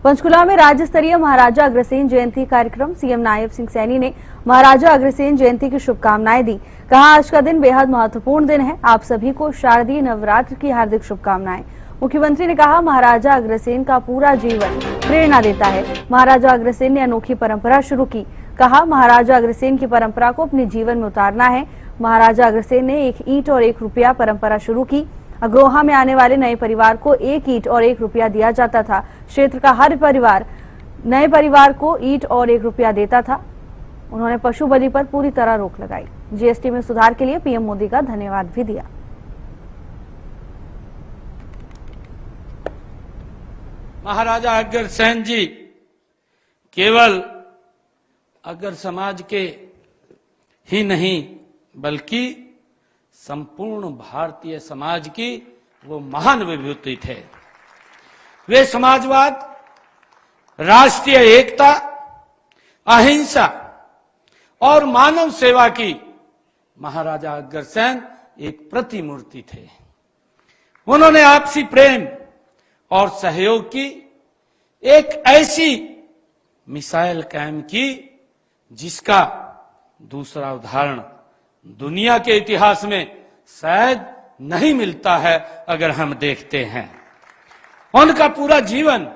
पंचकुला में राज्य स्तरीय महाराजा अग्रसेन जयंती कार्यक्रम सीएम नायब सिंह सैनी ने महाराजा अग्रसेन जयंती की शुभकामनाएं दी। कहा, आज का दिन बेहद महत्वपूर्ण दिन है। आप सभी को शारदीय नवरात्र की हार्दिक शुभकामनाएं। मुख्यमंत्री ने कहा, महाराजा अग्रसेन का पूरा जीवन प्रेरणा देता है। महाराजा अग्रसेन ने अनोखी परंपरा शुरू की। कहा, महाराजा अग्रसेन की परंपरा को अपने जीवन में उतारना है। महाराजा अग्रसेन ने 1 ईंट और 1 रुपया परंपरा शुरू की। अग्रोहा में आने वाले नए परिवार को 1 ईंट और 1 रुपया दिया जाता था। क्षेत्र का हर परिवार नए परिवार को ईंट और 1 रुपया देता था। उन्होंने पशु बलि पर पूरी तरह रोक लगाई। जीएसटी में सुधार के लिए पीएम मोदी का धन्यवाद भी दिया। महाराजा अग्रसेन जी केवल अग्र समाज के ही नहीं बल्कि संपूर्ण भारतीय समाज की वो महान विभूति थे। वे समाजवाद, राष्ट्रीय एकता, अहिंसा और मानव सेवा की महाराजा अग्रसेन एक प्रतिमूर्ति थे। उन्होंने आपसी प्रेम और सहयोग की एक ऐसी मिसाइल कायम की जिसका दूसरा उदाहरण दुनिया के इतिहास में शायद नहीं मिलता है। अगर हम देखते हैं उनका पूरा जीवन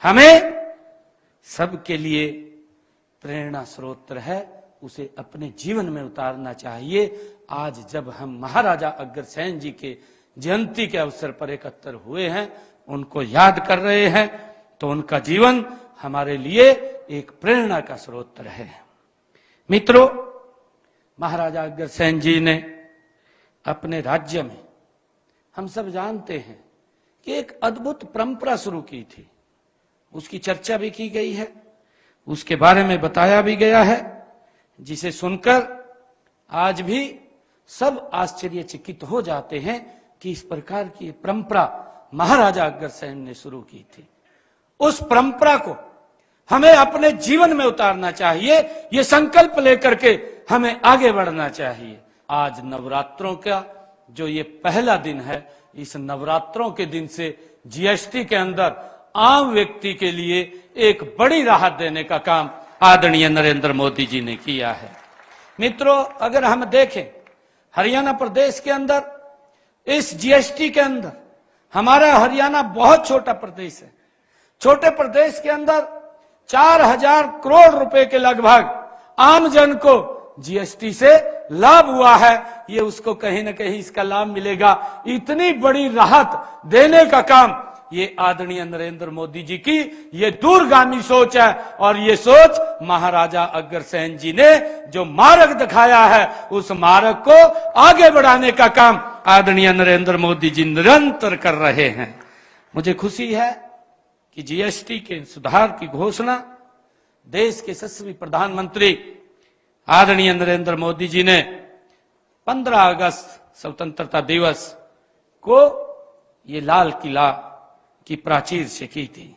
हमें सबके लिए प्रेरणा स्रोत है, उसे अपने जीवन में उतारना चाहिए। आज जब हम महाराजा अग्रसेन जी के जयंती के अवसर पर एकत्र हुए हैं, उनको याद कर रहे हैं, तो उनका जीवन हमारे लिए एक प्रेरणा का स्रोत है। मित्रों, महाराजा अग्रसेन जी ने अपने राज्य में, हम सब जानते हैं कि एक अद्भुत परंपरा शुरू की थी। उसकी चर्चा भी की गई है, उसके बारे में बताया भी गया है, जिसे सुनकर आज भी सब आश्चर्यचकित हो जाते हैं कि इस प्रकार की परंपरा महाराजा अग्रसेन ने शुरू की थी। उस परंपरा को हमें अपने जीवन में उतारना चाहिए। ये संकल्प लेकर के हमें आगे बढ़ना चाहिए। आज नवरात्रों का जो ये पहला दिन है, इस नवरात्रों के दिन से जीएसटी के अंदर आम व्यक्ति के लिए एक बड़ी राहत देने का काम आदरणीय नरेंद्र मोदी जी ने किया है। मित्रों, अगर हम देखें हरियाणा प्रदेश के अंदर, इस जीएसटी के अंदर, हमारा हरियाणा बहुत छोटा प्रदेश है। छोटे प्रदेश के अंदर 4000 करोड़ रुपए के लगभग आम जन को जीएसटी से लाभ हुआ है। ये उसको कहीं ना कहीं इसका लाभ मिलेगा। इतनी बड़ी राहत देने का काम ये आदरणीय नरेंद्र मोदी जी की ये दूरगामी सोच है। और ये सोच महाराजा अग्रसेन जी ने जो मार्ग दिखाया है, उस मार्ग को आगे बढ़ाने का काम आदरणीय नरेंद्र मोदी जी निरंतर कर रहे हैं। मुझे खुशी है कि जीएसटी के सुधार की घोषणा देश के यशस्वी प्रधानमंत्री आदरणीय नरेंद्र मोदी जी ने 15 अगस्त स्वतंत्रता दिवस को ये लाल किला की प्राचीर से की थी।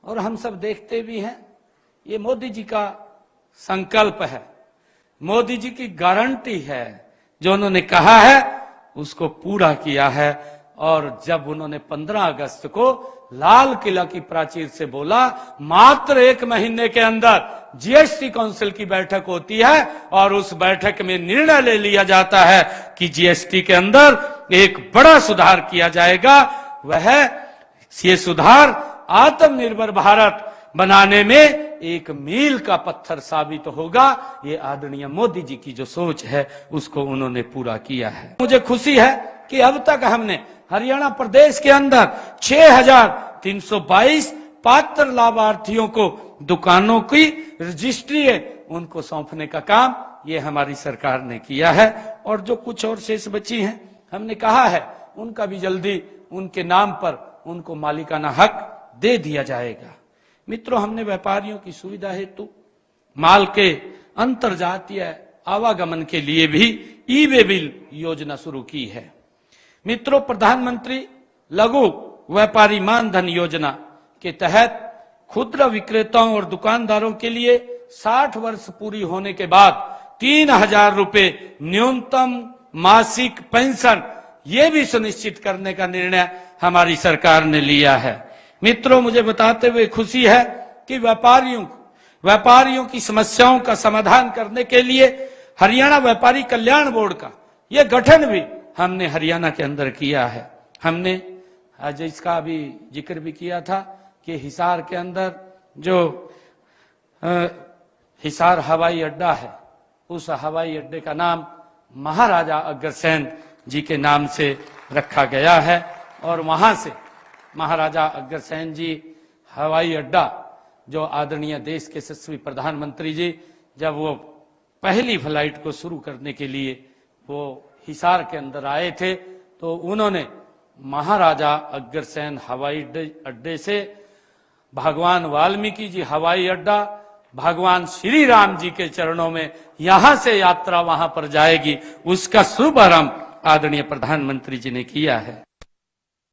और हम सब देखते भी हैं, ये मोदी जी का संकल्प है, मोदी जी की गारंटी है। जो उन्होंने कहा है उसको पूरा किया है। और जब उन्होंने 15 अगस्त को लाल किला की प्राचीर से बोला, मात्र 1 महीने के अंदर जीएसटी काउंसिल की बैठक होती है और उस बैठक में निर्णय ले लिया जाता है कि जीएसटी के अंदर एक बड़ा सुधार किया जाएगा। वह ये सुधार आत्मनिर्भर भारत बनाने में एक मील का पत्थर साबित होगा। ये आदरणीय मोदी जी की जो सोच है उसको उन्होंने पूरा किया है। मुझे खुशी है कि अब तक हमने हरियाणा प्रदेश के अंदर 6322 पात्र लाभार्थियों को दुकानों की रजिस्ट्री है, उनको सौंपने का काम ये हमारी सरकार ने किया है। और जो कुछ और शेष बची हैं, हमने कहा है उनका भी जल्दी उनके नाम पर उनको मालिकाना हक दे दिया जाएगा। मित्रों, हमने व्यापारियों की सुविधा हेतु माल के अंतरजातीय आवागमन के लिए भी ई-वे बिल योजना शुरू की है। मित्रों, प्रधानमंत्री लघु व्यापारी मानधन योजना के तहत खुदरा विक्रेताओं और दुकानदारों के लिए 60 वर्ष पूरी होने के बाद 3000 रुपए न्यूनतम मासिक पेंशन, ये भी सुनिश्चित करने का निर्णय हमारी सरकार ने लिया है। मित्रों, मुझे बताते हुए खुशी है कि व्यापारियों की समस्याओं का समाधान करने के लिए हरियाणा व्यापारी कल्याण बोर्ड का यह गठन भी हमने हरियाणा के अंदर किया है। हमने आज इसका भी जिक्र भी किया था कि हिसार के अंदर जो हिसार हवाई अड्डा है, उस हवाई अड्डे का नाम महाराजा अग्रसेन जी के नाम से रखा गया है और वहां से महाराजा अग्रसेन जी हवाई अड्डा, जो आदरणीय देश के यशस्वी प्रधानमंत्री जी जब वो पहली फ्लाइट को शुरू करने के लिए वो हिसार के अंदर आए थे, तो उन्होंने महाराजा अग्रसेन हवाई अड्डे से भगवान वाल्मीकि जी हवाई अड्डा, भगवान श्री राम जी के चरणों में यहां से यात्रा वहां पर जाएगी, उसका शुभारंभ आदरणीय प्रधानमंत्री जी ने किया है।